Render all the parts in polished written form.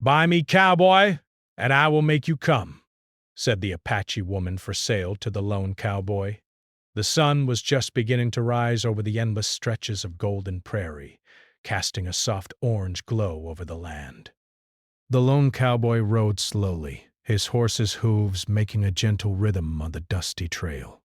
"Buy me, cowboy, and I will make you come," said the Apache woman for sale to the lone cowboy. The sun was just beginning to rise over the endless stretches of golden prairie, casting a soft orange glow over the land. The lone cowboy rode slowly, his horse's hooves making a gentle rhythm on the dusty trail.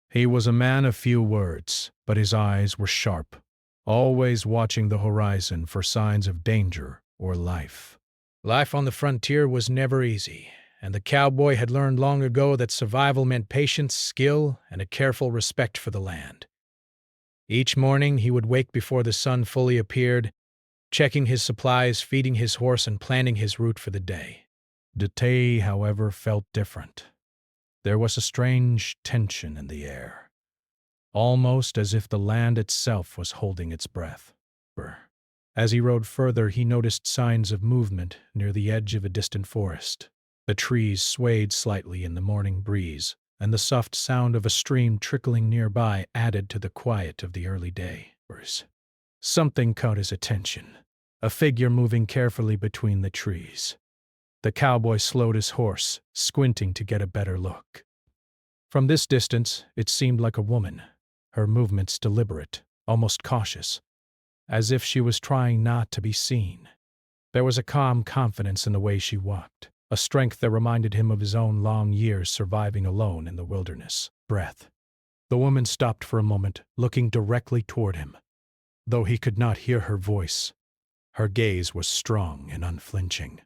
He was a man of few words, but his eyes were sharp, always watching the horizon for signs of danger or life. Life on the frontier was never easy, and the cowboy had learned long ago that survival meant patience, skill, and a careful respect for the land. Each morning he would wake before the sun fully appeared, checking his supplies, feeding his horse, and planning his route for the day. The day, however, felt different. There was a strange tension in the air, almost as if the land itself was holding its breath. As he rode further, he noticed signs of movement near the edge of a distant forest. The trees swayed slightly in the morning breeze, and the soft sound of a stream trickling nearby added to the quiet of the early day. Something caught his attention, a figure moving carefully between the trees. The cowboy slowed his horse, squinting to get a better look. From this distance, it seemed like a woman, her movements deliberate, almost cautious, as if she was trying not to be seen. There was a calm confidence in the way she walked, a strength that reminded him of his own long years surviving alone in the wilderness. Breath. The woman stopped for a moment, looking directly toward him. Though he could not hear her voice, her gaze was strong and unflinching.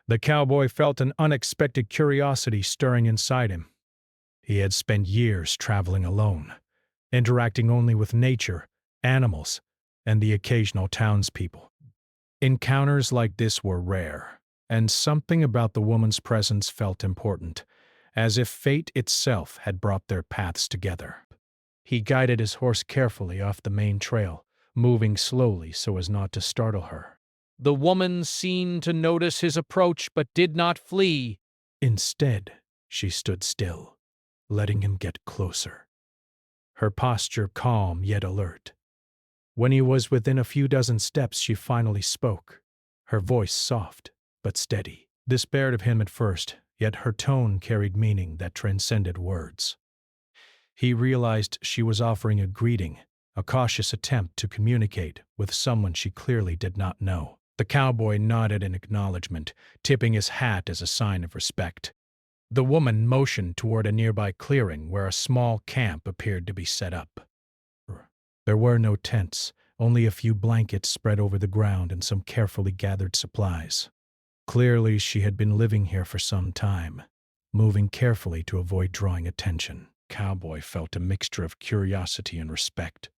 The cowboy felt an unexpected curiosity stirring inside him. He had spent years traveling alone, interacting only with nature, animals, and the occasional townspeople. Encounters like this were rare, and something about the woman's presence felt important, as if fate itself had brought their paths together. He guided his horse carefully off the main trail, moving slowly so as not to startle her. The woman seemed to notice his approach but did not flee. Instead, she stood still, letting him get closer. Her posture calm yet alert. When he was within a few dozen steps, she finally spoke, her voice soft but steady. This bared of him at first, yet her tone carried meaning that transcended words. He realized she was offering a greeting, a cautious attempt to communicate with someone she clearly did not know. The cowboy nodded in acknowledgement, tipping his hat as a sign of respect. The woman motioned toward a nearby clearing where a small camp appeared to be set up. There were no tents, only a few blankets spread over the ground and some carefully gathered supplies. Clearly, she had been living here for some time, moving carefully to avoid drawing attention. Cowboy felt a mixture of curiosity and respect.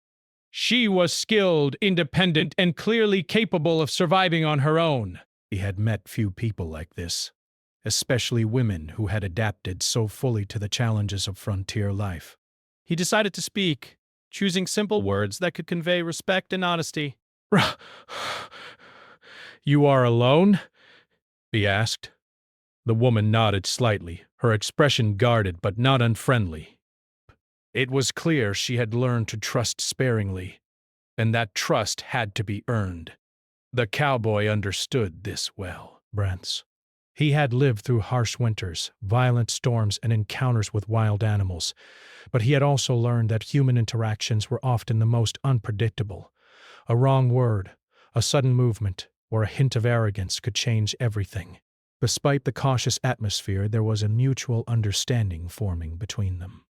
She was skilled, independent, and clearly capable of surviving on her own. He had met few people like this, especially women who had adapted so fully to the challenges of frontier life. He decided to speak, choosing simple words that could convey respect and honesty. "You are alone?" he asked. The woman nodded slightly, her expression guarded but not unfriendly. It was clear she had learned to trust sparingly, and that trust had to be earned. The cowboy understood this well. Brents. He had lived through harsh winters, violent storms, and encounters with wild animals, but he had also learned that human interactions were often the most unpredictable. A wrong word, a sudden movement, or a hint of arrogance could change everything. Despite the cautious atmosphere, there was a mutual understanding forming between them.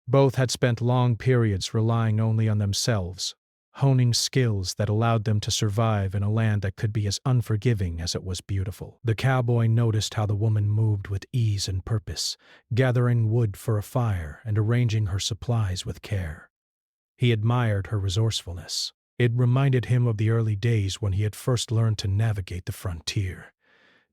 Both had spent long periods relying only on themselves, honing skills that allowed them to survive in a land that could be as unforgiving as it was beautiful. The cowboy noticed how the woman moved with ease and purpose, gathering wood for a fire and arranging her supplies with care. He admired her resourcefulness. It reminded him of the early days when he had first learned to navigate the frontier.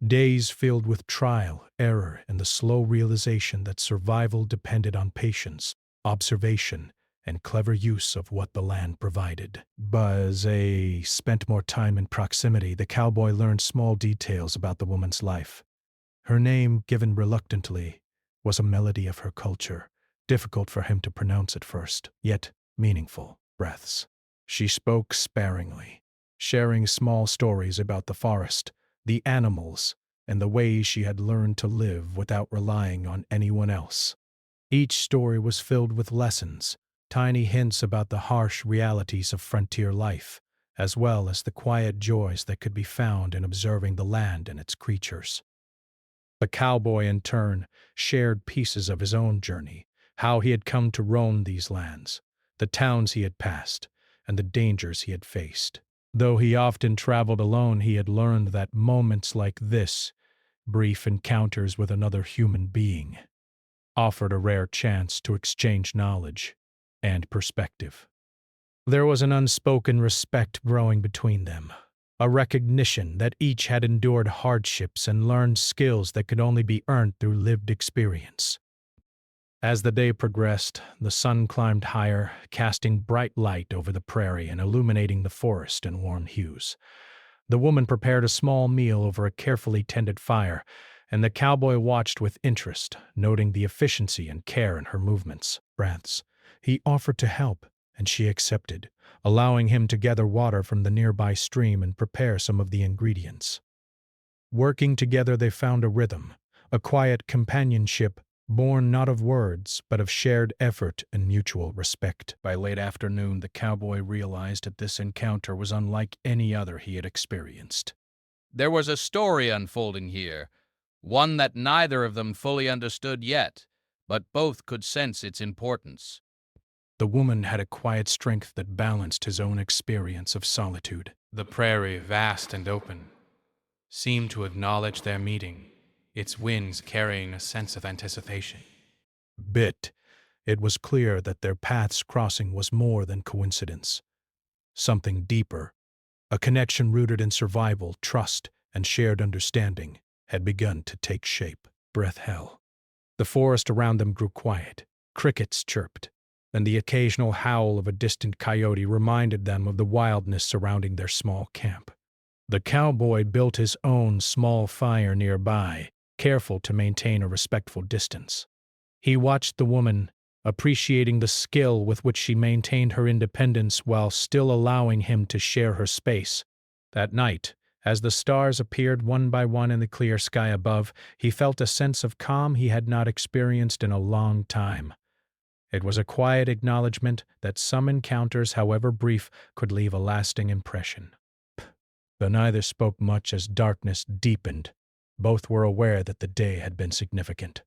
Days filled with trial, error, and the slow realization that survival depended on patience, observation, and clever use of what the land provided. But as he spent more time in proximity, the cowboy learned small details about the woman's life. Her name, given reluctantly, was a melody of her culture, difficult for him to pronounce at first, yet meaningful. Breaths. She spoke sparingly, sharing small stories about the forest, the animals, and the ways she had learned to live without relying on anyone else. Each story was filled with lessons, tiny hints about the harsh realities of frontier life, as well as the quiet joys that could be found in observing the land and its creatures. The cowboy, in turn, shared pieces of his own journey, how he had come to roam these lands, the towns he had passed, and the dangers he had faced. Though he often traveled alone, he had learned that moments like this, brief encounters with another human being, offered a rare chance to exchange knowledge and perspective. There was an unspoken respect growing between them, a recognition that each had endured hardships and learned skills that could only be earned through lived experience. As the day progressed, the sun climbed higher, casting bright light over the prairie and illuminating the forest in warm hues. The woman prepared a small meal over a carefully tended fire, and the cowboy watched with interest, noting the efficiency and care in her movements, breaths. He offered to help, and she accepted, allowing him to gather water from the nearby stream and prepare some of the ingredients. Working together, they found a rhythm, a quiet companionship born not of words, but of shared effort and mutual respect. By late afternoon, the cowboy realized that this encounter was unlike any other he had experienced. There was a story unfolding here, one that neither of them fully understood yet, but both could sense its importance. The woman had a quiet strength that balanced his own experience of solitude. The prairie, vast and open, seemed to acknowledge their meeting, its winds carrying a sense of anticipation. It was clear that their paths crossing was more than coincidence. Something deeper, a connection rooted in survival, trust, and shared understanding, had begun to take shape. Breath hell. The forest around them grew quiet. Crickets chirped, and the occasional howl of a distant coyote reminded them of the wildness surrounding their small camp. The cowboy built his own small fire nearby, careful to maintain a respectful distance. He watched the woman, appreciating the skill with which she maintained her independence while still allowing him to share her space. That night, as the stars appeared one by one in the clear sky above, he felt a sense of calm he had not experienced in a long time. It was a quiet acknowledgement that some encounters, however brief, could leave a lasting impression. Though neither spoke much as darkness deepened, both were aware that the day had been significant.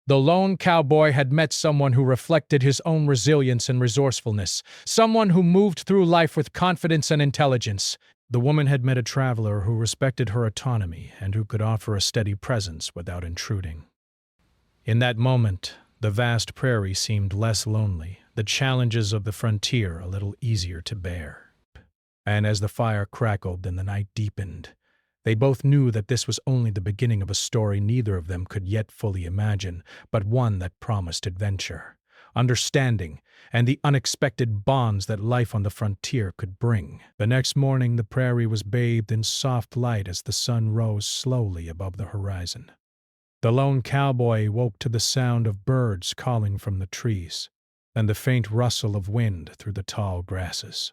The lone cowboy had met someone who reflected his own resilience and resourcefulness, someone who moved through life with confidence and intelligence. The woman had met a traveler who respected her autonomy and who could offer a steady presence without intruding. In that moment, the vast prairie seemed less lonely, the challenges of the frontier a little easier to bear. And as the fire crackled and the night deepened, they both knew that this was only the beginning of a story neither of them could yet fully imagine, but one that promised adventure, understanding, and the unexpected bonds that life on the frontier could bring. The next morning, the prairie was bathed in soft light as the sun rose slowly above the horizon. The lone cowboy woke to the sound of birds calling from the trees, and the faint rustle of wind through the tall grasses.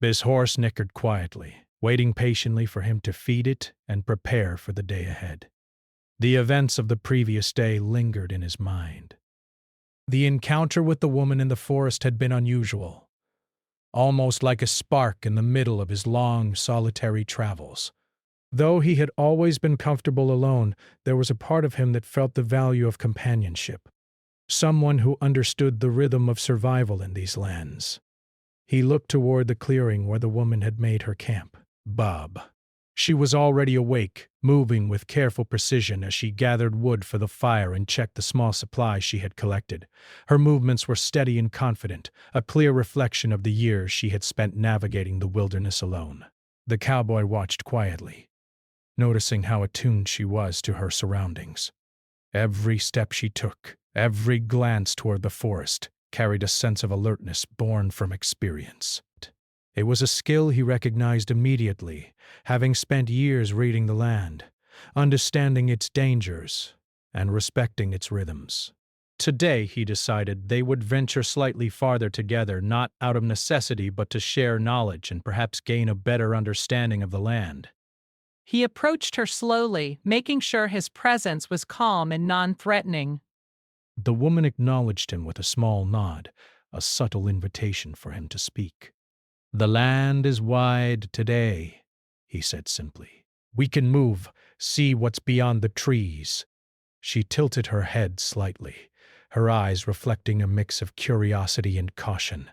His horse nickered quietly, waiting patiently for him to feed it and prepare for the day ahead. The events of the previous day lingered in his mind. The encounter with the woman in the forest had been unusual, almost like a spark in the middle of his long, solitary travels. Though he had always been comfortable alone, there was a part of him that felt the value of companionship, someone who understood the rhythm of survival in these lands. He looked toward the clearing where the woman had made her camp. Bob. She was already awake, moving with careful precision as she gathered wood for the fire and checked the small supplies she had collected. Her movements were steady and confident, a clear reflection of the years she had spent navigating the wilderness alone. The cowboy watched quietly, noticing how attuned she was to her surroundings. Every step she took, every glance toward the forest, carried a sense of alertness born from experience. It was a skill he recognized immediately, having spent years reading the land, understanding its dangers, and respecting its rhythms. Today, he decided, they would venture slightly farther together, not out of necessity but to share knowledge and perhaps gain a better understanding of the land. He approached her slowly, making sure his presence was calm and non-threatening. The woman acknowledged him with a small nod, a subtle invitation for him to speak. "The land is wide today," he said simply. "We can move, see what's beyond the trees." She tilted her head slightly, her eyes reflecting a mix of curiosity and caution.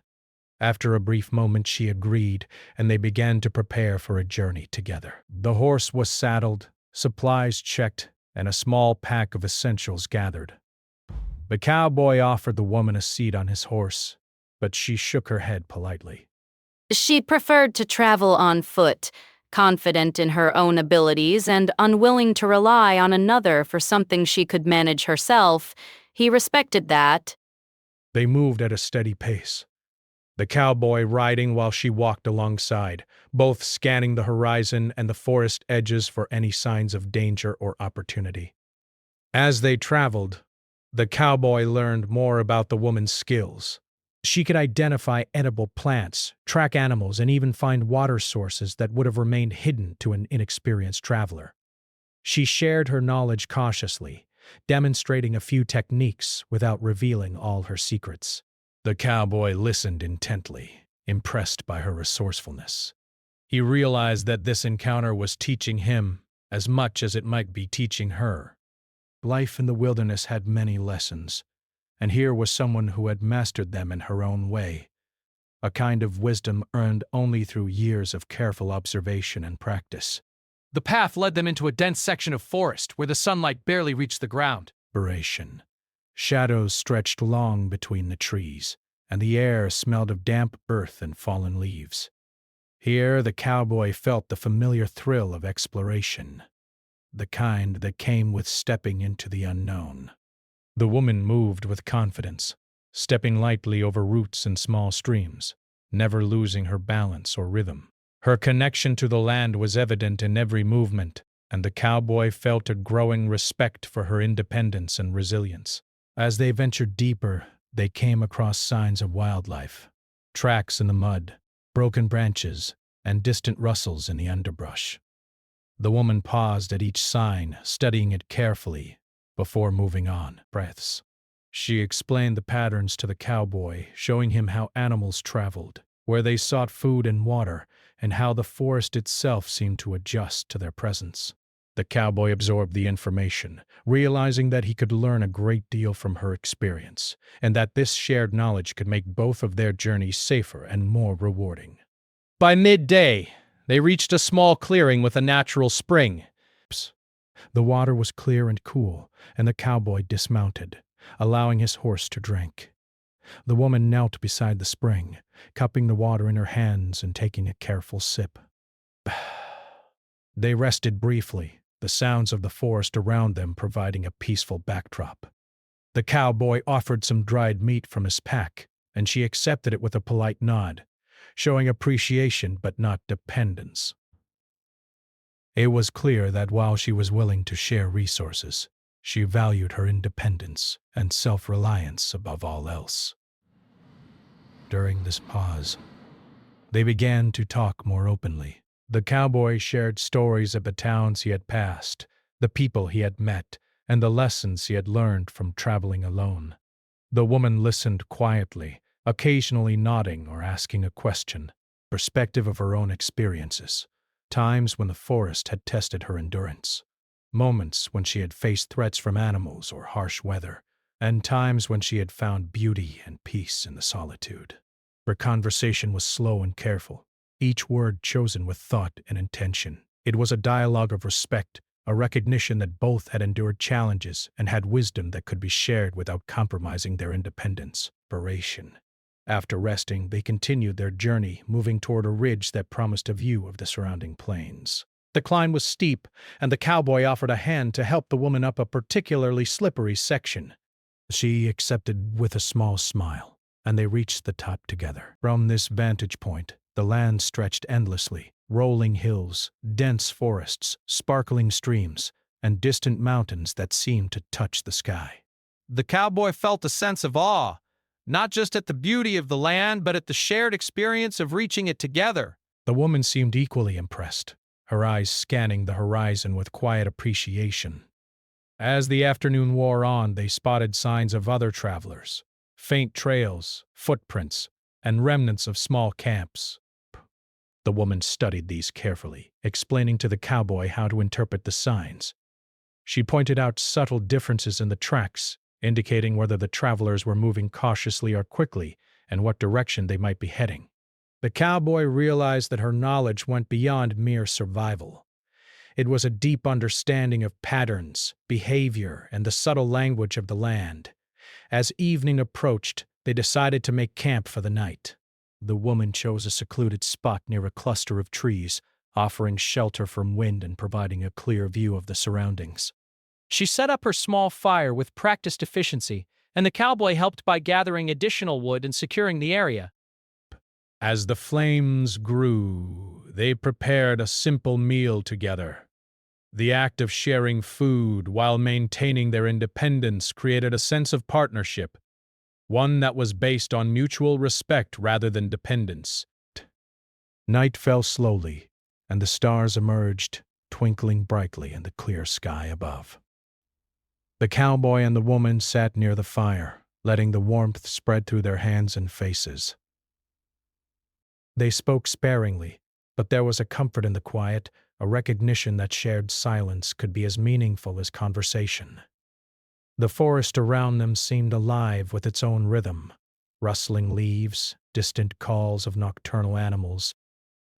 After a brief moment she agreed, and they began to prepare for a journey together. The horse was saddled, supplies checked, and a small pack of essentials gathered. The cowboy offered the woman a seat on his horse, but she shook her head politely. She preferred to travel on foot, confident in her own abilities and unwilling to rely on another for something she could manage herself. He respected that. They moved at a steady pace, the cowboy riding while she walked alongside, both scanning the horizon and the forest edges for any signs of danger or opportunity. As they traveled, the cowboy learned more about the woman's skills. She could identify edible plants, track animals, and even find water sources that would have remained hidden to an inexperienced traveler. She shared her knowledge cautiously, demonstrating a few techniques without revealing all her secrets. The cowboy listened intently, impressed by her resourcefulness. He realized that this encounter was teaching him as much as it might be teaching her. Life in the wilderness had many lessons, and here was someone who had mastered them in her own way, a kind of wisdom earned only through years of careful observation and practice. The path led them into a dense section of forest where the sunlight barely reached the ground. Inspiration. Shadows stretched long between the trees, and the air smelled of damp earth and fallen leaves. Here the cowboy felt the familiar thrill of exploration, the kind that came with stepping into the unknown. The woman moved with confidence, stepping lightly over roots and small streams, never losing her balance or rhythm. Her connection to the land was evident in every movement, and the cowboy felt a growing respect for her independence and resilience. As they ventured deeper, they came across signs of wildlife, tracks in the mud, broken branches, and distant rustles in the underbrush. The woman paused at each sign, studying it carefully, before moving on. Breaths. She explained the patterns to the cowboy, showing him how animals traveled, where they sought food and water, and how the forest itself seemed to adjust to their presence. The cowboy absorbed the information, realizing that he could learn a great deal from her experience, and that this shared knowledge could make both of their journeys safer and more rewarding. By midday, they reached a small clearing with a natural spring. The water was clear and cool, and the cowboy dismounted, allowing his horse to drink. The woman knelt beside the spring, cupping the water in her hands and taking a careful sip. They rested briefly, the sounds of the forest around them providing a peaceful backdrop. The cowboy offered some dried meat from his pack, and she accepted it with a polite nod, showing appreciation but not dependence. It was clear that while she was willing to share resources, she valued her independence and self-reliance above all else. During this pause, they began to talk more openly. The cowboy shared stories of the towns he had passed, the people he had met, and the lessons he had learned from traveling alone. The woman listened quietly, occasionally nodding or asking a question, perspective of her own experiences, times when the forest had tested her endurance, moments when she had faced threats from animals or harsh weather, and times when she had found beauty and peace in the solitude. Her conversation was slow and careful, each word chosen with thought and intention. It was a dialogue of respect, a recognition that both had endured challenges and had wisdom that could be shared without compromising their independence. After resting, they continued their journey, moving toward a ridge that promised a view of the surrounding plains. The climb was steep, and the cowboy offered a hand to help the woman up a particularly slippery section. She accepted with a small smile, and they reached the top together. From this vantage point, the land stretched endlessly, rolling hills, dense forests, sparkling streams, and distant mountains that seemed to touch the sky. The cowboy felt a sense of awe, not just at the beauty of the land, but at the shared experience of reaching it together. The woman seemed equally impressed, her eyes scanning the horizon with quiet appreciation. As the afternoon wore on, they spotted signs of other travelers, faint trails, footprints, and remnants of small camps. The woman studied these carefully, explaining to the cowboy how to interpret the signs. She pointed out subtle differences in the tracks, indicating whether the travelers were moving cautiously or quickly and what direction they might be heading. The cowboy realized that her knowledge went beyond mere survival. It was a deep understanding of patterns, behavior, and the subtle language of the land. As evening approached, they decided to make camp for the night. The woman chose a secluded spot near a cluster of trees, offering shelter from wind and providing a clear view of the surroundings. She set up her small fire with practiced efficiency, and the cowboy helped by gathering additional wood and securing the area. As the flames grew, they prepared a simple meal together. The act of sharing food while maintaining their independence created a sense of partnership, one that was based on mutual respect rather than dependence. Night fell slowly, and the stars emerged, twinkling brightly in the clear sky above. The cowboy and the woman sat near the fire, letting the warmth spread through their hands and faces. They spoke sparingly, but there was a comfort in the quiet, a recognition that shared silence could be as meaningful as conversation. The forest around them seemed alive with its own rhythm, rustling leaves, distant calls of nocturnal animals,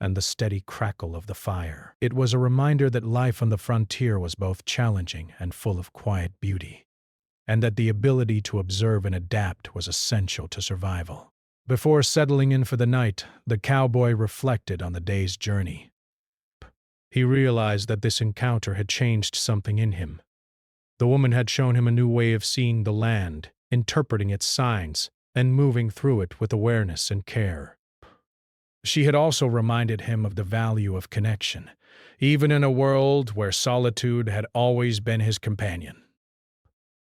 and the steady crackle of the fire. It was a reminder that life on the frontier was both challenging and full of quiet beauty, and that the ability to observe and adapt was essential to survival. Before settling in for the night, the cowboy reflected on the day's journey. He realized that this encounter had changed something in him. The woman had shown him a new way of seeing the land, interpreting its signs, and moving through it with awareness and care. She had also reminded him of the value of connection, even in a world where solitude had always been his companion.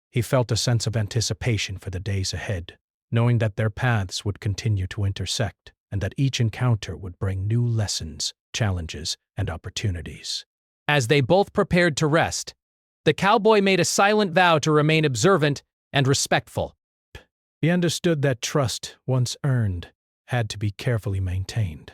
He felt a sense of anticipation for the days ahead, knowing that their paths would continue to intersect and that each encounter would bring new lessons, challenges, and opportunities. As they both prepared to rest, the cowboy made a silent vow to remain observant and respectful. He understood that trust, once earned, had to be carefully maintained.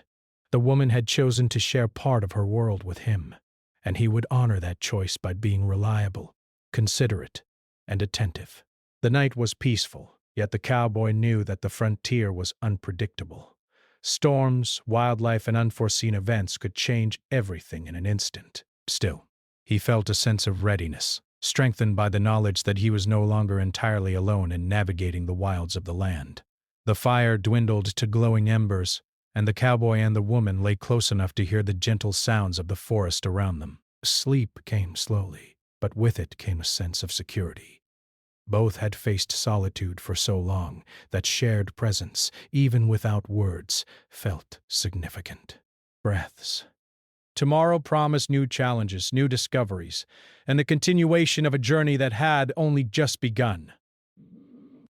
The woman had chosen to share part of her world with him, and he would honor that choice by being reliable, considerate, and attentive. The night was peaceful, yet the cowboy knew that the frontier was unpredictable. Storms, wildlife, and unforeseen events could change everything in an instant. Still, he felt a sense of readiness, strengthened by the knowledge that he was no longer entirely alone in navigating the wilds of the land. The fire dwindled to glowing embers, and the cowboy and the woman lay close enough to hear the gentle sounds of the forest around them. Sleep came slowly, but with it came a sense of security. Both had faced solitude for so long that shared presence, even without words, felt significant. Breaths. Tomorrow promised new challenges, new discoveries, and the continuation of a journey that had only just begun.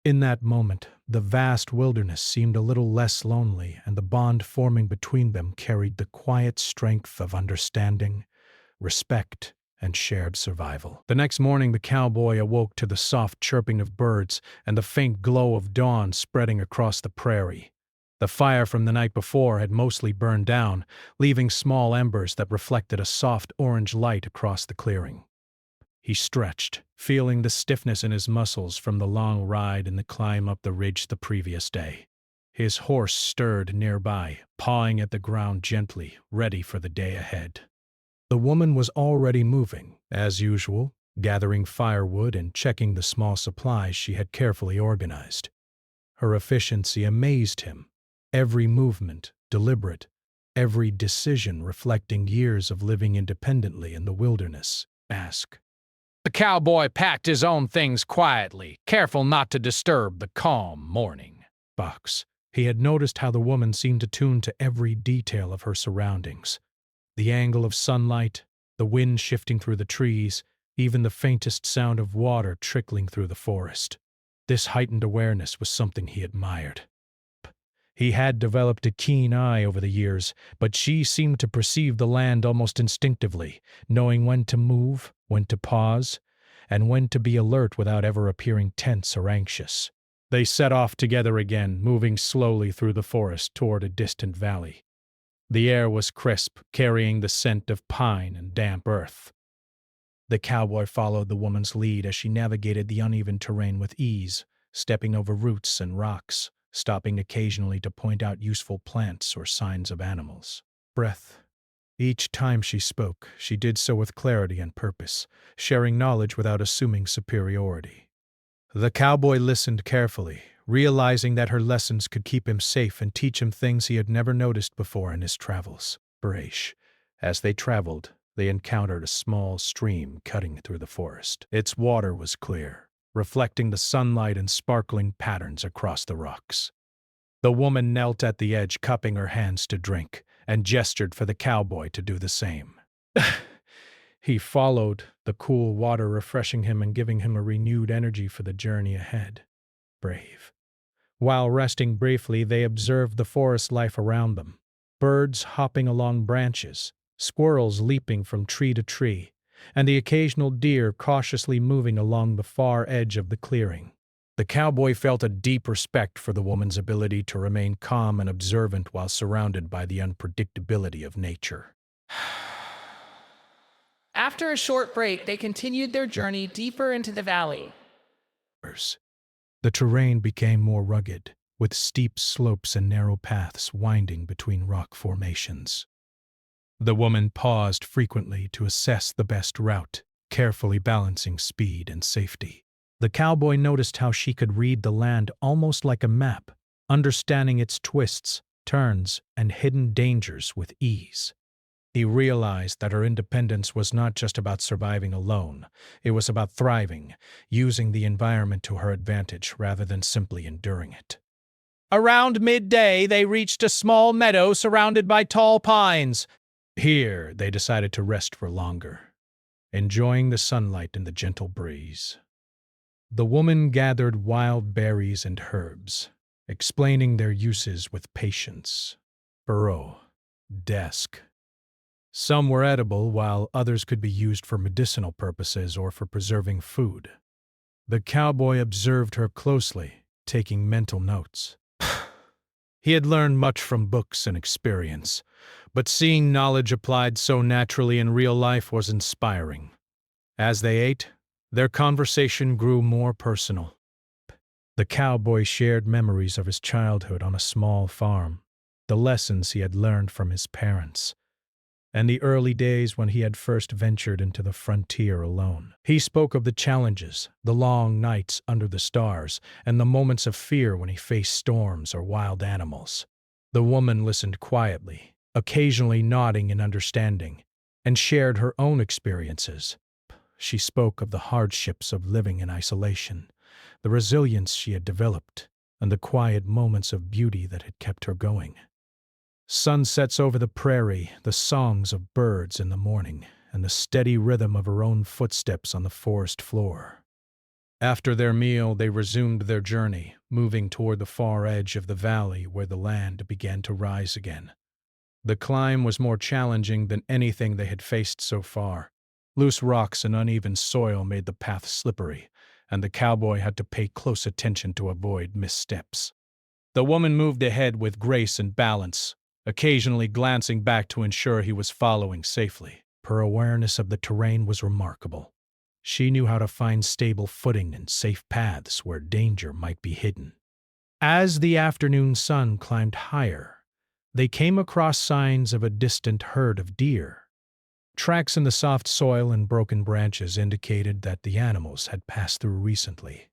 In that moment, the vast wilderness seemed a little less lonely, and the bond forming between them carried the quiet strength of understanding, respect, and shared survival. The next morning, the cowboy awoke to the soft chirping of birds and the faint glow of dawn spreading across the prairie. The fire from the night before had mostly burned down, leaving small embers that reflected a soft orange light across the clearing. He stretched, feeling the stiffness in his muscles from the long ride and the climb up the ridge the previous day. His horse stirred nearby, pawing at the ground gently, ready for the day ahead. The woman was already moving, as usual, gathering firewood and checking the small supplies she had carefully organized. Her efficiency amazed him, every movement deliberate, every decision reflecting years of living independently in the wilderness. The cowboy packed his own things quietly, careful not to disturb the calm morning. He had noticed how the woman seemed attuned to every detail of her surroundings. The angle of sunlight, the wind shifting through the trees, even the faintest sound of water trickling through the forest. This heightened awareness was something he admired. He had developed a keen eye over the years, but she seemed to perceive the land almost instinctively, knowing when to move, when to pause, and when to be alert without ever appearing tense or anxious. They set off together again, moving slowly through the forest toward a distant valley. The air was crisp, carrying the scent of pine and damp earth. The cowboy followed the woman's lead as she navigated the uneven terrain with ease, stepping over roots and rocks, stopping occasionally to point out useful plants or signs of animals. Breath. Each time she spoke, she did so with clarity and purpose, sharing knowledge without assuming superiority. The cowboy listened carefully, realizing that her lessons could keep him safe and teach him things he had never noticed before in his travels. As they traveled, they encountered a small stream cutting through the forest. Its water was clear, reflecting the sunlight in sparkling patterns across the rocks. The woman knelt at the edge, cupping her hands to drink, and gestured for the cowboy to do the same. He followed, the cool water refreshing him and giving him a renewed energy for the journey ahead. Brave. While resting briefly, they observed the forest life around them. Birds hopping along branches, squirrels leaping from tree to tree, and the occasional deer cautiously moving along the far edge of the clearing. The cowboy felt a deep respect for the woman's ability to remain calm and observant while surrounded by the unpredictability of nature. After a short break, they continued their journey deeper into the valley. The terrain became more rugged, with steep slopes and narrow paths winding between rock formations. The woman paused frequently to assess the best route, carefully balancing speed and safety. The cowboy noticed how she could read the land almost like a map, understanding its twists, turns, and hidden dangers with ease. He realized that her independence was not just about surviving alone, it was about thriving, using the environment to her advantage rather than simply enduring it. Around midday, they reached a small meadow surrounded by tall pines. Here, they decided to rest for longer, enjoying the sunlight and the gentle breeze. The woman gathered wild berries and herbs, explaining their uses with patience. Burrow, desk. Some were edible, while others could be used for medicinal purposes or for preserving food. The cowboy observed her closely, taking mental notes. He had learned much from books and experience, but seeing knowledge applied so naturally in real life was inspiring. As they ate, their conversation grew more personal. The cowboy shared memories of his childhood on a small farm, the lessons he had learned from his parents, and the early days when he had first ventured into the frontier alone. He spoke of the challenges, the long nights under the stars, and the moments of fear when he faced storms or wild animals. The woman listened quietly, occasionally nodding in understanding, and shared her own experiences. She spoke of the hardships of living in isolation, the resilience she had developed, and the quiet moments of beauty that had kept her going. Sunsets over the prairie, the songs of birds in the morning, and the steady rhythm of her own footsteps on the forest floor. After their meal, they resumed their journey, moving toward the far edge of the valley where the land began to rise again. The climb was more challenging than anything they had faced so far. Loose rocks and uneven soil made the path slippery, and the cowboy had to pay close attention to avoid missteps. The woman moved ahead with grace and balance, occasionally glancing back to ensure he was following safely. Her awareness of the terrain was remarkable. She knew how to find stable footing and safe paths where danger might be hidden. As the afternoon sun climbed higher, they came across signs of a distant herd of deer. Tracks in the soft soil and broken branches indicated that the animals had passed through recently.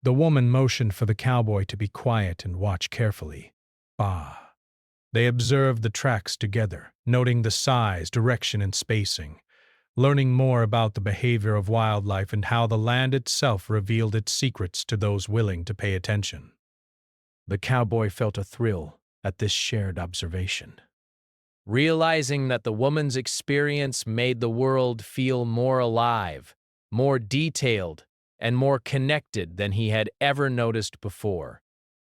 The woman motioned for the cowboy to be quiet and watch carefully. They observed the tracks together, noting the size, direction, and spacing, learning more about the behavior of wildlife and how the land itself revealed its secrets to those willing to pay attention. The cowboy felt a thrill at this shared observation. Realizing that the woman's experience made the world feel more alive, more detailed, and more connected than he had ever noticed before.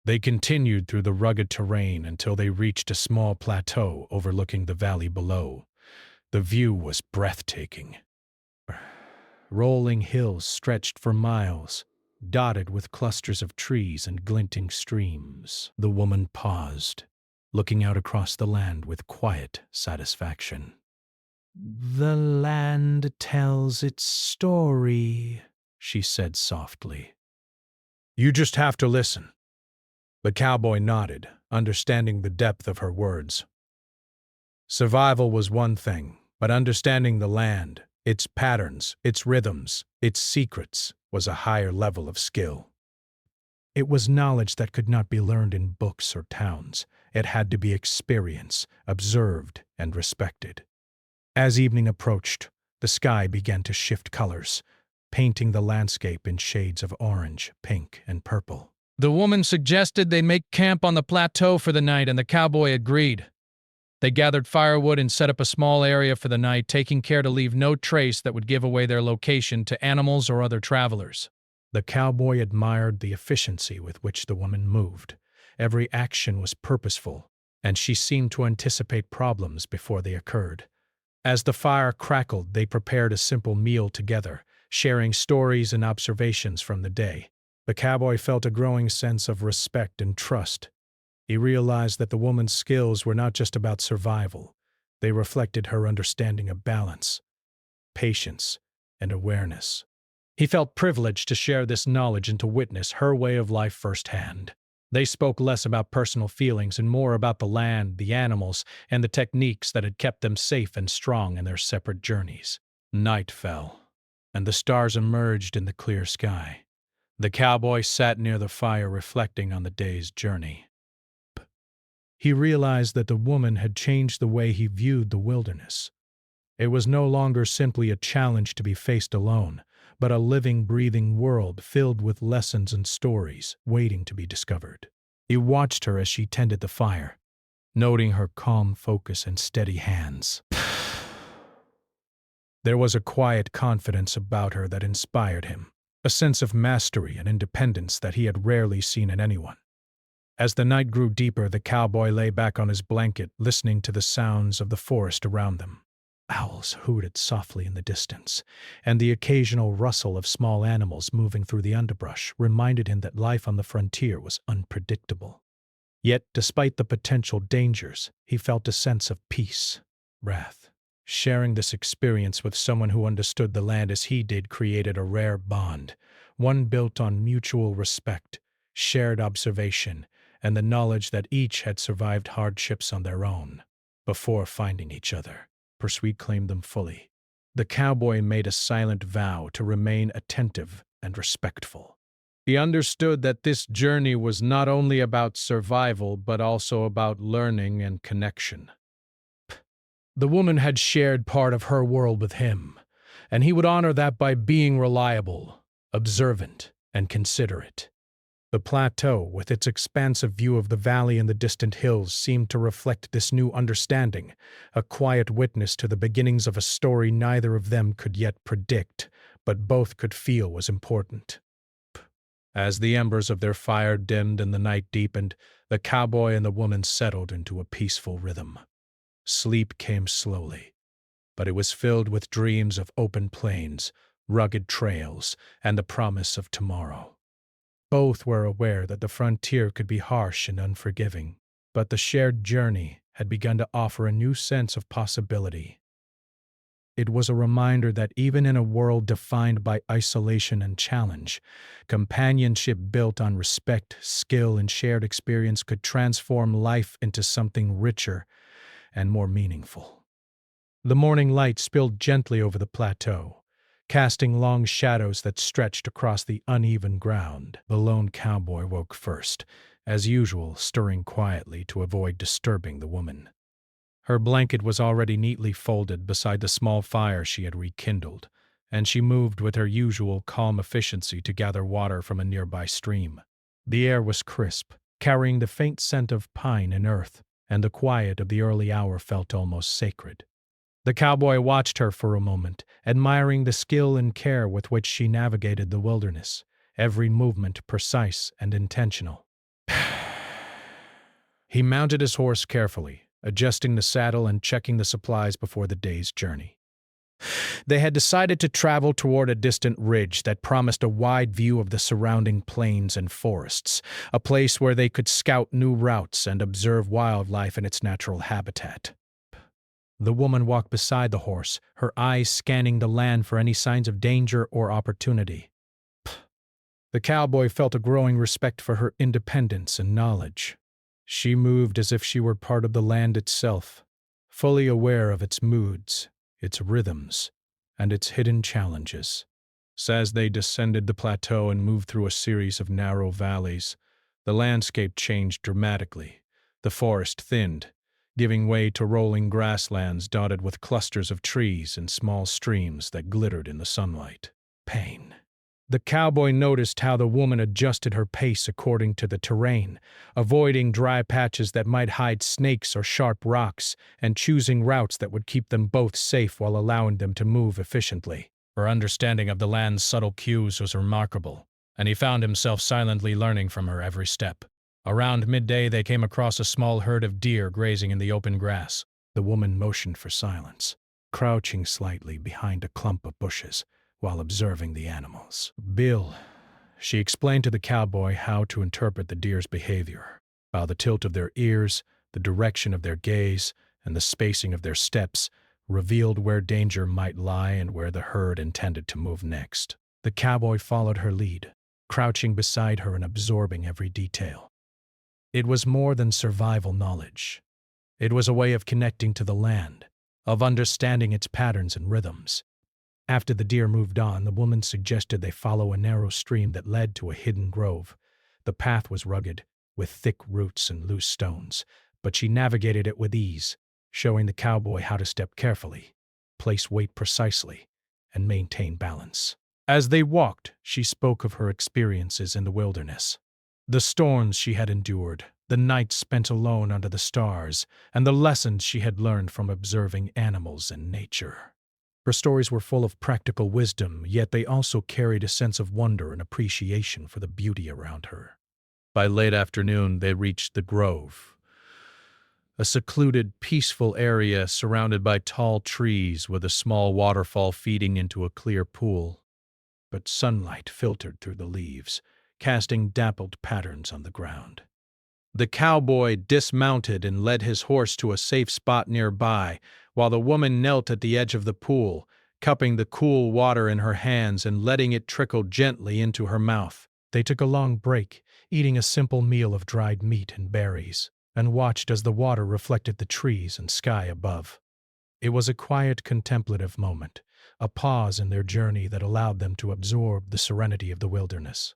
They continued through the rugged terrain until they reached a small plateau overlooking the valley below. The view was breathtaking. Rolling hills stretched for miles, dotted with clusters of trees and glinting streams. The woman paused, looking out across the land with quiet satisfaction. "The land tells its story," she said softly. "You just have to listen." The cowboy nodded, understanding the depth of her words. Survival was one thing, but understanding the land, its patterns, its rhythms, its secrets, was a higher level of skill. It was knowledge that could not be learned in books or towns. It had to be experienced, observed, and respected. As evening approached, the sky began to shift colors, painting the landscape in shades of orange, pink, and purple. The woman suggested they make camp on the plateau for the night, and the cowboy agreed. They gathered firewood and set up a small area for the night, taking care to leave no trace that would give away their location to animals or other travelers. The cowboy admired the efficiency with which the woman moved. Every action was purposeful, and she seemed to anticipate problems before they occurred. As the fire crackled, they prepared a simple meal together, sharing stories and observations from the day. The cowboy felt a growing sense of respect and trust. He realized that the woman's skills were not just about survival. They reflected her understanding of balance, patience, and awareness. He felt privileged to share this knowledge and to witness her way of life firsthand. They spoke less about personal feelings and more about the land, the animals, and the techniques that had kept them safe and strong in their separate journeys. Night fell, and the stars emerged in the clear sky. The cowboy sat near the fire reflecting on the day's journey. He realized that the woman had changed the way he viewed the wilderness. It was no longer simply a challenge to be faced alone, but a living, breathing world filled with lessons and stories waiting to be discovered. He watched her as she tended the fire, noting her calm focus and steady hands. There was a quiet confidence about her that inspired him, a sense of mastery and independence that he had rarely seen in anyone. As the night grew deeper, the cowboy lay back on his blanket, listening to the sounds of the forest around them. Owls hooted softly in the distance, and the occasional rustle of small animals moving through the underbrush reminded him that life on the frontier was unpredictable. Yet, despite the potential dangers, he felt a sense of peace, wrath. Sharing this experience with someone who understood the land as he did created a rare bond, one built on mutual respect, shared observation, and the knowledge that each had survived hardships on their own before finding each other. Pursuit claimed them fully. The cowboy made a silent vow to remain attentive and respectful. He understood that this journey was not only about survival, but also about learning and connection. The woman had shared part of her world with him, and he would honor that by being reliable, observant, and considerate. The plateau, with its expansive view of the valley and the distant hills, seemed to reflect this new understanding, a quiet witness to the beginnings of a story neither of them could yet predict, but both could feel was important. As the embers of their fire dimmed and the night deepened, the cowboy and the woman settled into a peaceful rhythm. Sleep came slowly, but it was filled with dreams of open plains, rugged trails, and the promise of tomorrow. Both were aware that the frontier could be harsh and unforgiving, but the shared journey had begun to offer a new sense of possibility. It was a reminder that even in a world defined by isolation and challenge, companionship built on respect, skill, and shared experience could transform life into something richer and more meaningful. The morning light spilled gently over the plateau, casting long shadows that stretched across the uneven ground. The lone cowboy woke first, as usual, stirring quietly to avoid disturbing the woman. Her blanket was already neatly folded beside the small fire she had rekindled, and she moved with her usual calm efficiency to gather water from a nearby stream. The air was crisp, carrying the faint scent of pine and earth, and the quiet of the early hour felt almost sacred. The cowboy watched her for a moment, admiring the skill and care with which she navigated the wilderness, every movement precise and intentional. He mounted his horse carefully, adjusting the saddle and checking the supplies before the day's journey. They had decided to travel toward a distant ridge that promised a wide view of the surrounding plains and forests, a place where they could scout new routes and observe wildlife in its natural habitat. The woman walked beside the horse, her eyes scanning the land for any signs of danger or opportunity. The cowboy felt a growing respect for her independence and knowledge. She moved as if she were part of the land itself, fully aware of its moods, its rhythms, and its hidden challenges. As they descended the plateau and moved through a series of narrow valleys, the landscape changed dramatically. The forest thinned, giving way to rolling grasslands dotted with clusters of trees and small streams that glittered in the sunlight. Pain. The cowboy noticed how the woman adjusted her pace according to the terrain, avoiding dry patches that might hide snakes or sharp rocks, and choosing routes that would keep them both safe while allowing them to move efficiently. Her understanding of the land's subtle cues was remarkable, and he found himself silently learning from her every step. Around midday, they came across a small herd of deer grazing in the open grass. The woman motioned for silence, crouching slightly behind a clump of bushes while observing the animals. "Bill," she explained to the cowboy how to interpret the deer's behavior, while the tilt of their ears, the direction of their gaze, and the spacing of their steps revealed where danger might lie and where the herd intended to move next. The cowboy followed her lead, crouching beside her and absorbing every detail. It was more than survival knowledge. It was a way of connecting to the land, of understanding its patterns and rhythms. After the deer moved on, the woman suggested they follow a narrow stream that led to a hidden grove. The path was rugged, with thick roots and loose stones, but she navigated it with ease, showing the cowboy how to step carefully, place weight precisely, and maintain balance. As they walked, she spoke of her experiences in the wilderness, the storms she had endured, the nights spent alone under the stars, and the lessons she had learned from observing animals and nature. Her stories were full of practical wisdom, yet they also carried a sense of wonder and appreciation for the beauty around her. By late afternoon, they reached the grove, a secluded, peaceful area surrounded by tall trees with a small waterfall feeding into a clear pool. But sunlight filtered through the leaves, casting dappled patterns on the ground. The cowboy dismounted and led his horse to a safe spot nearby, while the woman knelt at the edge of the pool, cupping the cool water in her hands and letting it trickle gently into her mouth. They took a long break, eating a simple meal of dried meat and berries, and watched as the water reflected the trees and sky above. It was a quiet, contemplative moment, a pause in their journey that allowed them to absorb the serenity of the wilderness.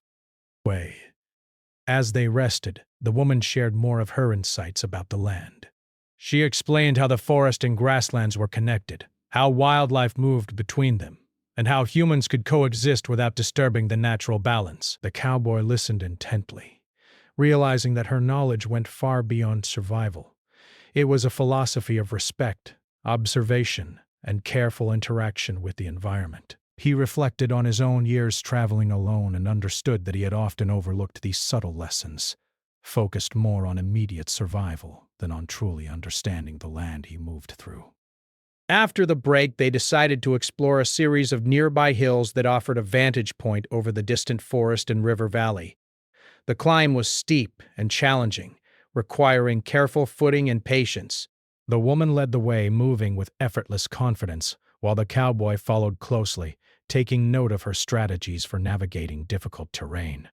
As they rested, the woman shared more of her insights about the land. She explained how the forest and grasslands were connected, how wildlife moved between them, and how humans could coexist without disturbing the natural balance. The cowboy listened intently, realizing that her knowledge went far beyond survival. It was a philosophy of respect, observation, and careful interaction with the environment. He reflected on his own years traveling alone and understood that he had often overlooked these subtle lessons, focused more on immediate survival than on truly understanding the land he moved through. After the break, they decided to explore a series of nearby hills that offered a vantage point over the distant forest and river valley. The climb was steep and challenging, requiring careful footing and patience. The woman led the way, moving with effortless confidence, while the cowboy followed closely, taking note of her strategies for navigating difficult terrain.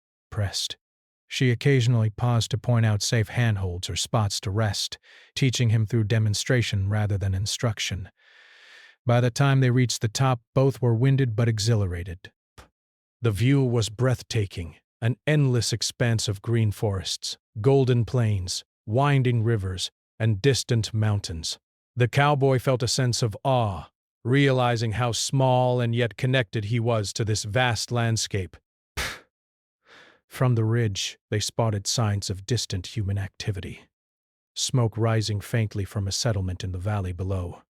She occasionally paused to point out safe handholds or spots to rest, teaching him through demonstration rather than instruction. By the time they reached the top, both were winded but exhilarated. The view was breathtaking, an endless expanse of green forests, golden plains, winding rivers, and distant mountains. The cowboy felt a sense of awe, realizing how small and yet connected he was to this vast landscape. From the ridge, they spotted signs of distant human activity, smoke rising faintly from a settlement in the valley below.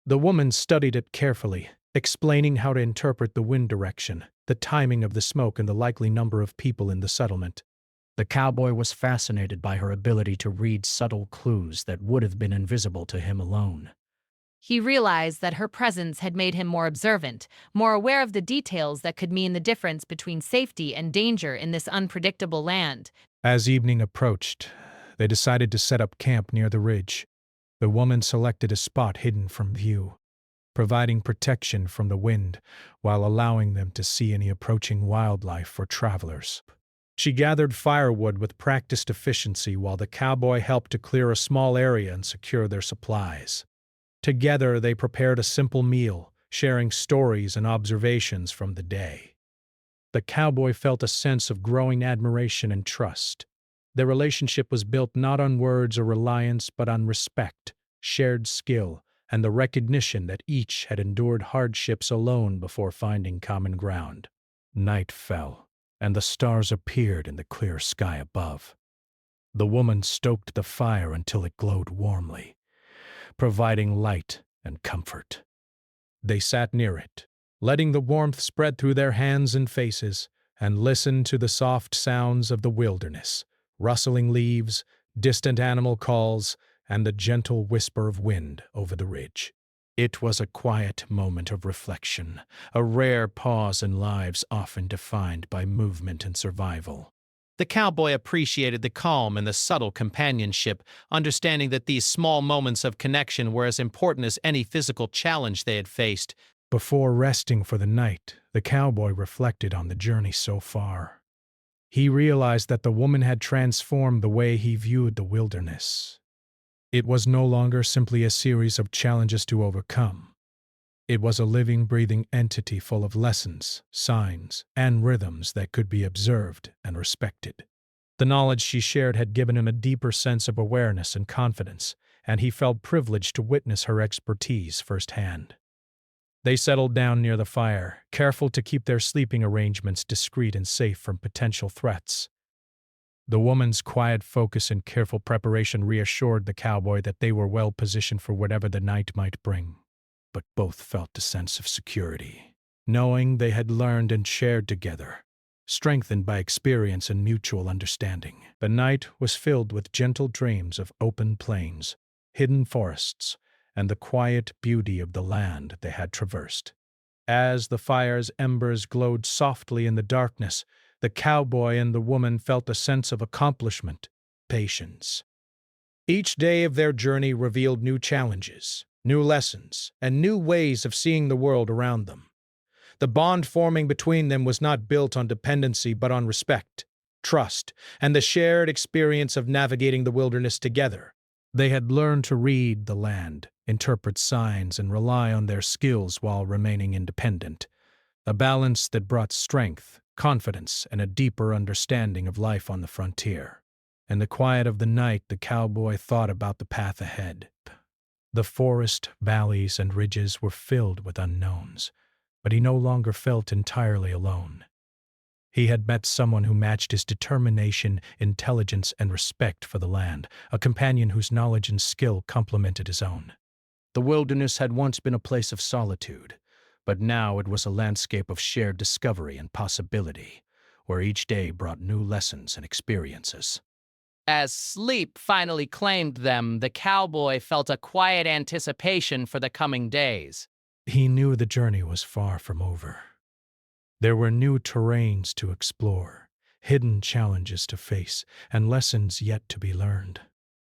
The woman studied it carefully, explaining how to interpret the wind direction, the timing of the smoke, and the likely number of people in the settlement. The cowboy was fascinated by her ability to read subtle clues that would have been invisible to him alone. He realized that her presence had made him more observant, more aware of the details that could mean the difference between safety and danger in this unpredictable land. As evening approached, they decided to set up camp near the ridge. The woman selected a spot hidden from view, providing protection from the wind while allowing them to see any approaching wildlife or travelers. She gathered firewood with practiced efficiency while the cowboy helped to clear a small area and secure their supplies. Together, they prepared a simple meal, sharing stories and observations from the day. The cowboy felt a sense of growing admiration and trust. Their relationship was built not on words or reliance, but on respect, shared skill, and the recognition that each had endured hardships alone before finding common ground. Night fell, and the stars appeared in the clear sky above. The woman stoked the fire until it glowed warmly, providing light and comfort. They sat near it, letting the warmth spread through their hands and faces, and listened to the soft sounds of the wilderness, rustling leaves, distant animal calls, and the gentle whisper of wind over the ridge. It was a quiet moment of reflection, a rare pause in lives often defined by movement and survival. The cowboy appreciated the calm and the subtle companionship, understanding that these small moments of connection were as important as any physical challenge they had faced. Before resting for the night, the cowboy reflected on the journey so far. He realized that the woman had transformed the way he viewed the wilderness. It was no longer simply a series of challenges to overcome. It was a living, breathing entity full of lessons, signs, and rhythms that could be observed and respected. The knowledge she shared had given him a deeper sense of awareness and confidence, and he felt privileged to witness her expertise firsthand. They settled down near the fire, careful to keep their sleeping arrangements discreet and safe from potential threats. The woman's quiet focus and careful preparation reassured the cowboy that they were well positioned for whatever the night might bring. But both felt a sense of security, knowing they had learned and shared together, strengthened by experience and mutual understanding. The night was filled with gentle dreams of open plains, hidden forests, and the quiet beauty of the land they had traversed. As the fire's embers glowed softly in the darkness, the cowboy and the woman felt a sense of accomplishment, patience. Each day of their journey revealed new challenges, new lessons, and new ways of seeing the world around them. The bond forming between them was not built on dependency but on respect, trust, and the shared experience of navigating the wilderness together. They had learned to read the land, interpret signs, and rely on their skills while remaining independent, a balance that brought strength, confidence, and a deeper understanding of life on the frontier. In the quiet of the night, the cowboy thought about the path ahead. The forest, valleys, and ridges were filled with unknowns, but he no longer felt entirely alone. He had met someone who matched his determination, intelligence, and respect for the land, a companion whose knowledge and skill complemented his own. The wilderness had once been a place of solitude, but now it was a landscape of shared discovery and possibility, where each day brought new lessons and experiences. As sleep finally claimed them, the cowboy felt a quiet anticipation for the coming days. He knew the journey was far from over. There were new terrains to explore, hidden challenges to face, and lessons yet to be learned.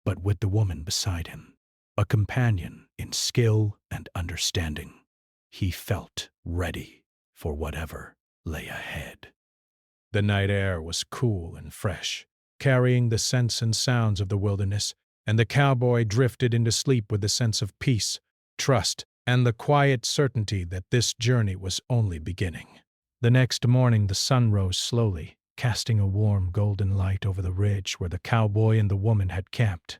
But with the woman beside him, a companion in skill and understanding, he felt ready for whatever lay ahead. The night air was cool and fresh, carrying the scents and sounds of the wilderness, and the cowboy drifted into sleep with a sense of peace, trust, and the quiet certainty that this journey was only beginning. The next morning the sun rose slowly, casting a warm golden light over the ridge where the cowboy and the woman had camped.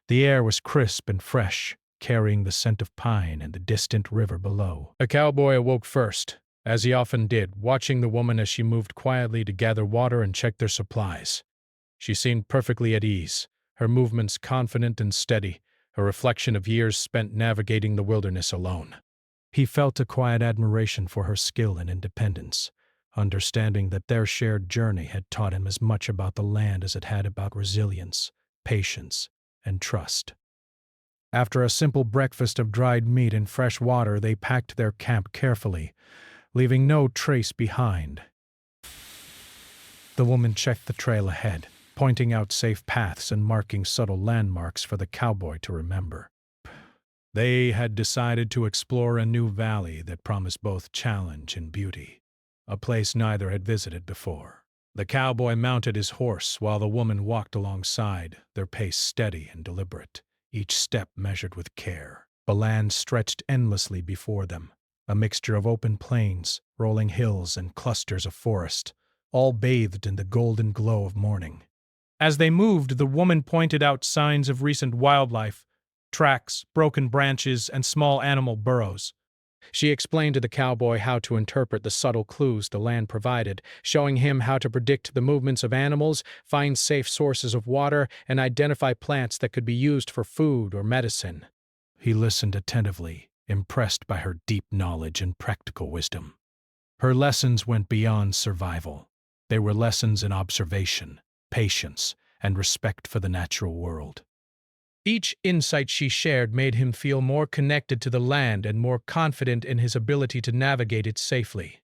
The air was crisp and fresh, carrying the scent of pine and the distant river below. The cowboy awoke first, as he often did, watching the woman as she moved quietly to gather water and check their supplies. She seemed perfectly at ease, her movements confident and steady, a reflection of years spent navigating the wilderness alone. He felt a quiet admiration for her skill and independence, understanding that their shared journey had taught him as much about the land as it had about resilience, patience, and trust. After a simple breakfast of dried meat and fresh water, they packed their camp carefully, leaving no trace behind. The woman checked the trail ahead, pointing out safe paths and marking subtle landmarks for the cowboy to remember. They had decided to explore a new valley that promised both challenge and beauty, a place neither had visited before. The cowboy mounted his horse while the woman walked alongside, their pace steady and deliberate, each step measured with care. The land stretched endlessly before them, a mixture of open plains, rolling hills, and clusters of forest, all bathed in the golden glow of morning. As they moved, the woman pointed out signs of recent wildlife, tracks, broken branches, and small animal burrows. She explained to the cowboy how to interpret the subtle clues the land provided, showing him how to predict the movements of animals, find safe sources of water, and identify plants that could be used for food or medicine. He listened attentively, impressed by her deep knowledge and practical wisdom. Her lessons went beyond survival. They were lessons in observation, patience, and respect for the natural world. Each insight she shared made him feel more connected to the land and more confident in his ability to navigate it safely.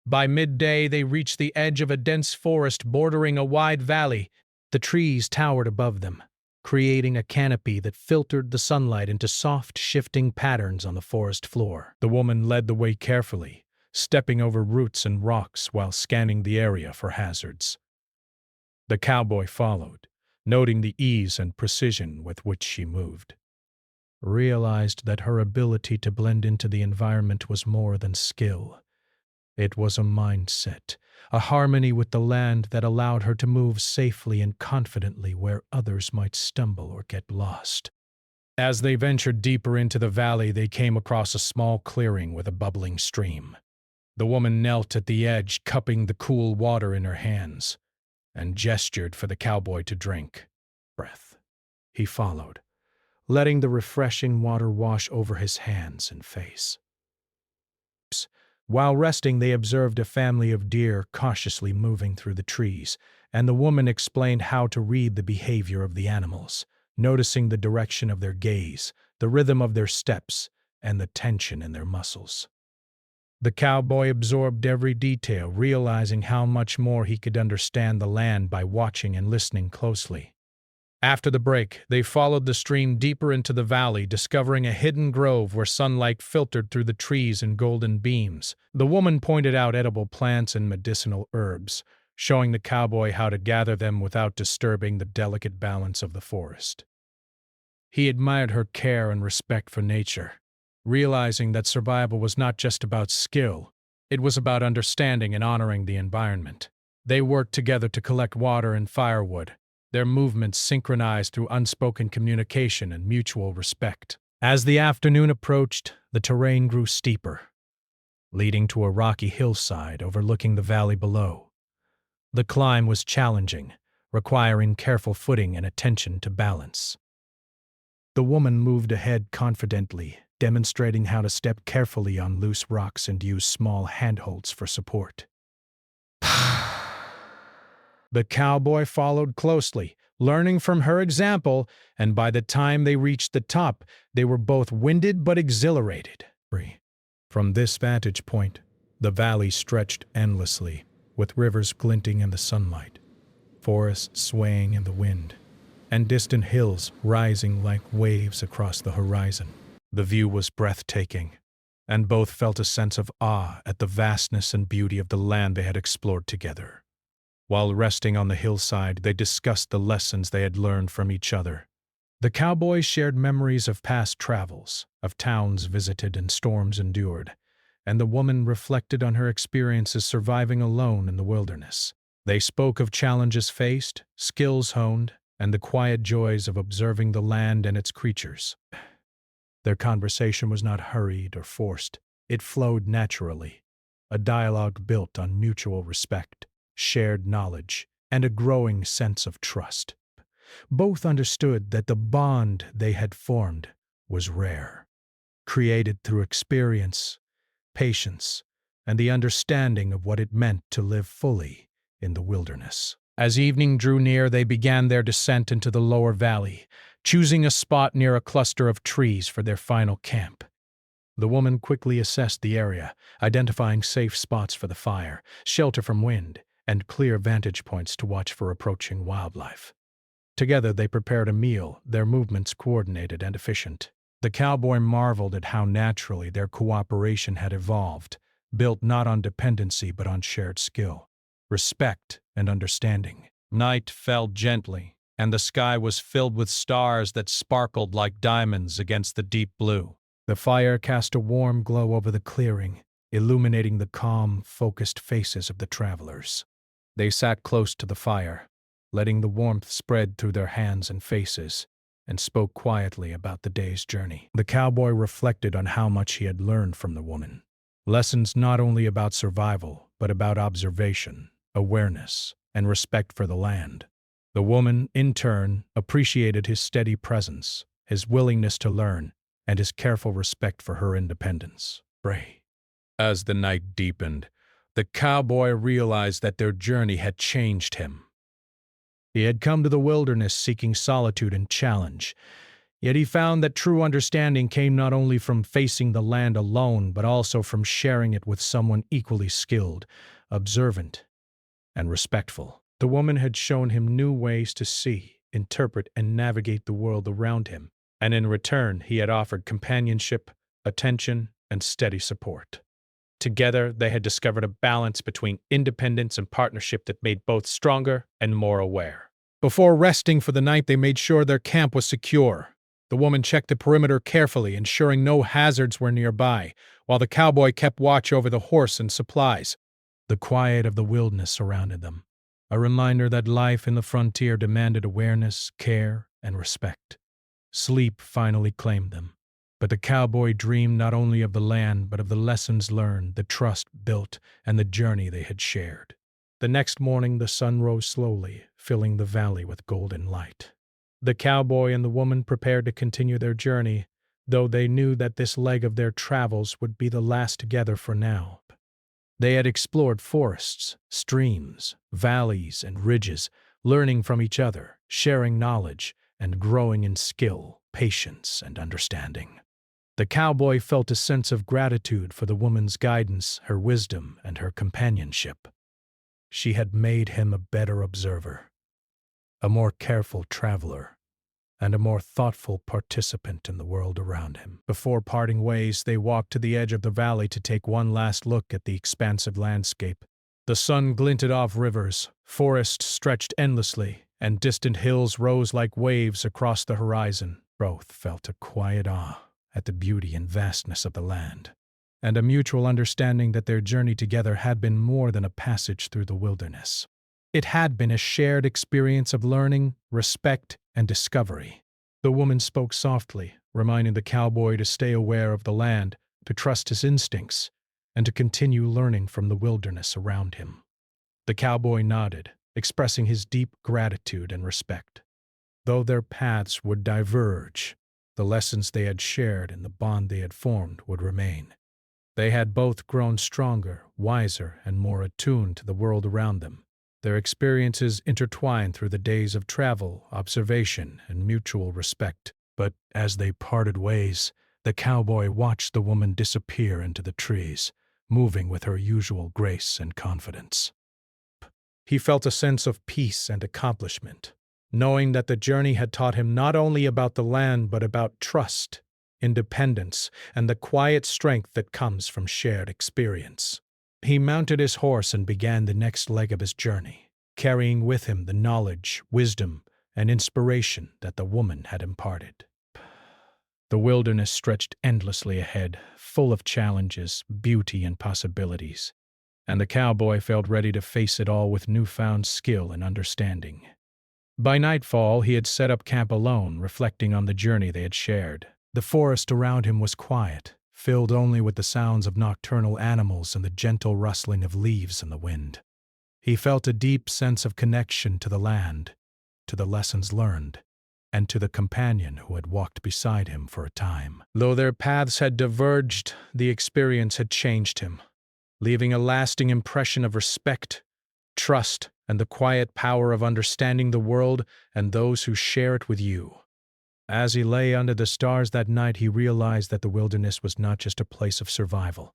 By midday, they reached the edge of a dense forest bordering a wide valley. The trees towered above them, creating a canopy that filtered the sunlight into soft, shifting patterns on the forest floor. The woman led the way carefully, stepping over roots and rocks while scanning the area for hazards. The cowboy followed, noting the ease and precision with which she moved. Realized that her ability to blend into the environment was more than skill. It was a mindset, a harmony with the land that allowed her to move safely and confidently where others might stumble or get lost. As they ventured deeper into the valley, they came across a small clearing with a bubbling stream. The woman knelt at the edge, cupping the cool water in her hands, and gestured for the cowboy to drink. Breath. He followed, letting the refreshing water wash over his hands and face. While resting, they observed a family of deer cautiously moving through the trees, and the woman explained how to read the behavior of the animals, noticing the direction of their gaze, the rhythm of their steps, and the tension in their muscles. The cowboy absorbed every detail, realizing how much more he could understand the land by watching and listening closely. After the break, they followed the stream deeper into the valley, discovering a hidden grove where sunlight filtered through the trees in golden beams. The woman pointed out edible plants and medicinal herbs, showing the cowboy how to gather them without disturbing the delicate balance of the forest. He admired her care and respect for nature, realizing that survival was not just about skill, it was about understanding and honoring the environment. They worked together to collect water and firewood, their movements synchronized through unspoken communication and mutual respect. As the afternoon approached, the terrain grew steeper, leading to a rocky hillside overlooking the valley below. The climb was challenging, requiring careful footing and attention to balance. The woman moved ahead confidently, demonstrating how to step carefully on loose rocks and use small handholds for support. The cowboy followed closely, learning from her example, and by the time they reached the top, they were both winded but exhilarated. From this vantage point, the valley stretched endlessly, with rivers glinting in the sunlight, forests swaying in the wind, and distant hills rising like waves across the horizon. The view was breathtaking, and both felt a sense of awe at the vastness and beauty of the land they had explored together. While resting on the hillside, they discussed the lessons they had learned from each other. The cowboys shared memories of past travels, of towns visited and storms endured, and the woman reflected on her experiences surviving alone in the wilderness. They spoke of challenges faced, skills honed, and the quiet joys of observing the land and its creatures. Their conversation was not hurried or forced. It flowed naturally, a dialogue built on mutual respect, shared knowledge, and a growing sense of trust. Both understood that the bond they had formed was rare, created through experience, patience, and the understanding of what it meant to live fully in the wilderness. As evening drew near, they began their descent into the lower valley, choosing a spot near a cluster of trees for their final camp. The woman quickly assessed the area, identifying safe spots for the fire, shelter from wind, and clear vantage points to watch for approaching wildlife. Together they prepared a meal, their movements coordinated and efficient. The cowboy marveled at how naturally their cooperation had evolved, built not on dependency but on shared skill, respect, and understanding. Night fell gently, and the sky was filled with stars that sparkled like diamonds against the deep blue. The fire cast a warm glow over the clearing, illuminating the calm, focused faces of the travelers. They sat close to the fire, letting the warmth spread through their hands and faces, and spoke quietly about the day's journey. The cowboy reflected on how much he had learned from the woman. Lessons not only about survival, but about observation, awareness, and respect for the land. The woman, in turn, appreciated his steady presence, his willingness to learn, and his careful respect for her independence. As the night deepened, the cowboy realized that their journey had changed him. He had come to the wilderness seeking solitude and challenge, yet he found that true understanding came not only from facing the land alone, but also from sharing it with someone equally skilled, observant, and respectful. The woman had shown him new ways to see, interpret, and navigate the world around him, and in return he had offered companionship, attention, and steady support. Together, they had discovered a balance between independence and partnership that made both stronger and more aware. Before resting for the night, they made sure their camp was secure. The woman checked the perimeter carefully, ensuring no hazards were nearby, while the cowboy kept watch over the horse and supplies. The quiet of the wilderness surrounded them, a reminder that life in the frontier demanded awareness, care, and respect. Sleep finally claimed them. But the cowboy dreamed not only of the land, but of the lessons learned, the trust built, and the journey they had shared. The next morning, the sun rose slowly, filling the valley with golden light. The cowboy and the woman prepared to continue their journey, though they knew that this leg of their travels would be the last together for now. They had explored forests, streams, valleys, and ridges, learning from each other, sharing knowledge, and growing in skill, patience, and understanding. The cowboy felt a sense of gratitude for the woman's guidance, her wisdom, and her companionship. She had made him a better observer, a more careful traveler, and a more thoughtful participant in the world around him. Before parting ways, they walked to the edge of the valley to take one last look at the expansive landscape. The sun glinted off rivers, forests stretched endlessly, and distant hills rose like waves across the horizon. Both felt a quiet awe at the beauty and vastness of the land, and a mutual understanding that their journey together had been more than a passage through the wilderness. It had been a shared experience of learning, respect, and discovery. The woman spoke softly, reminding the cowboy to stay aware of the land, to trust his instincts, and to continue learning from the wilderness around him. The cowboy nodded, expressing his deep gratitude and respect. Though their paths would diverge, the lessons they had shared and the bond they had formed would remain. They had both grown stronger, wiser, and more attuned to the world around them. Their experiences intertwined through the days of travel, observation, and mutual respect. But as they parted ways, the cowboy watched the woman disappear into the trees, moving with her usual grace and confidence. He felt a sense of peace and accomplishment, knowing that the journey had taught him not only about the land but about trust, independence, and the quiet strength that comes from shared experience. He mounted his horse and began the next leg of his journey, carrying with him the knowledge, wisdom, and inspiration that the woman had imparted. The wilderness stretched endlessly ahead, full of challenges, beauty, and possibilities, and the cowboy felt ready to face it all with newfound skill and understanding. By nightfall, he had set up camp alone, reflecting on the journey they had shared. The forest around him was quiet, filled only with the sounds of nocturnal animals and the gentle rustling of leaves in the wind. He felt a deep sense of connection to the land, to the lessons learned, and to the companion who had walked beside him for a time. Though their paths had diverged, the experience had changed him. leaving a lasting impression of respect, trust, and the quiet power of understanding the world and those who share it with you. As he lay under the stars that night, he realized that the wilderness was not just a place of survival.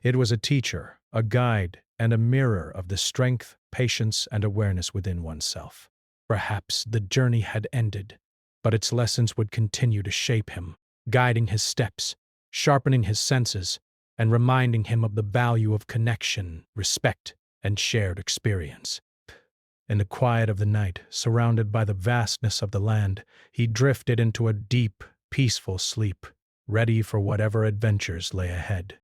It was a teacher, a guide, and a mirror of the strength, patience, and awareness within oneself. Perhaps the journey had ended, but its lessons would continue to shape him, guiding his steps, sharpening his senses, and reminding him of the value of connection, respect, and shared experience. In the quiet of the night, surrounded by the vastness of the land, he drifted into a deep, peaceful sleep, ready for whatever adventures lay ahead.